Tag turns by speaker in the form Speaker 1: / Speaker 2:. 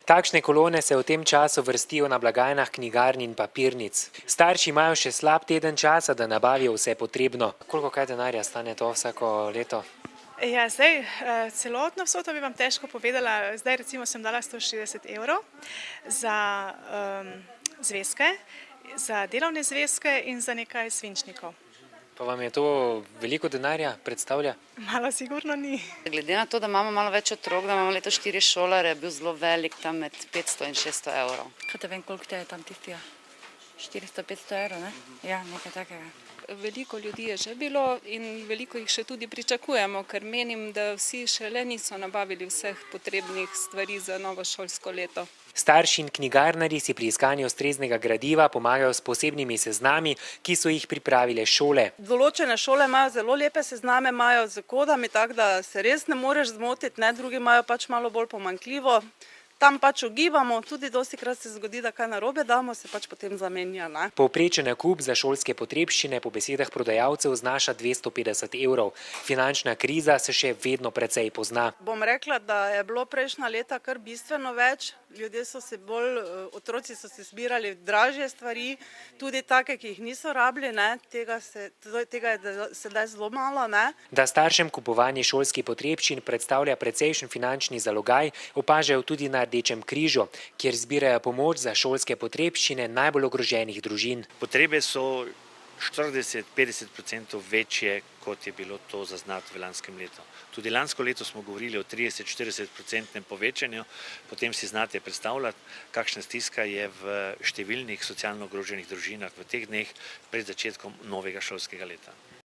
Speaker 1: Takšne kolone se v tem času vrstijo na blagajnah knjigarn in papirnic. Starši imajo še slab teden časa, da nabavijo vse potrebno. Koliko kaj denarja stane to vsako leto?
Speaker 2: Ja, celotno vsoto bi vam težko povedala. Zdaj recimo sem dala 160 € za zvezke, za delovne zvezke in za nekaj svinčnikov.
Speaker 1: Pa vam je to veliko denarja predstavlja?
Speaker 2: Malo sigurno ni.
Speaker 3: Glede na to, da imamo malo več otrok, da imamo letos 4 šolarje, je bil zelo velik, tam med 500 in 600 €.
Speaker 4: Kaj te vem, koliko te je tam tistija? 400-500 €, ne? Ja, nekaj takega.
Speaker 5: Veliko ljudi je že bilo in veliko jih še tudi pričakujemo, ker menim, da vsi šele niso nabavili vseh potrebnih stvari za novo šolsko leto.
Speaker 1: Starši in knjigarnarji si pri iskanju ustreznega gradiva pomagajo s posebnimi seznami, ki so jih pripravile šole.
Speaker 6: Določene šole imajo zelo lepe sezname, imajo z kodami, tako da se res ne moreš zmotiti, ne, drugi imajo pač malo bolj pomanjkljivo. Tam pač ugibamo, tudi dostikrat se zgodi, da kaj narobe damo, se pač potem zamenja, ne.
Speaker 1: Povprečen nakup za šolske potrebščine po besedah prodajalcev znaša 250 €. Finančna kriza se še vedno precej pozna.
Speaker 6: Bom rekla, da je bilo prejšnja leta kar bistveno več, ljudje so se bolj, otroci so si zbirali dražje stvari, tudi take, ki jih niso rabili, ne, tega je sedaj zelo malo, ne.
Speaker 1: Da staršem kupovanje šolskih potrebščin predstavlja precejšen finančni zalogaj, opažajo tudi na Rdečem križu, kjer zbirajo pomoč za šolske potrebščine najbolj ogroženih družin.
Speaker 7: Potrebe so 40-50% večje, kot je bilo to zaznati v lanskem letu. Tudi lansko leto smo govorili o 30-40% povečanju, potem si znate predstavljati, kakšna stiska je v številnih socialno ogroženih družinah v teh dneh pred začetkom novega šolskega leta.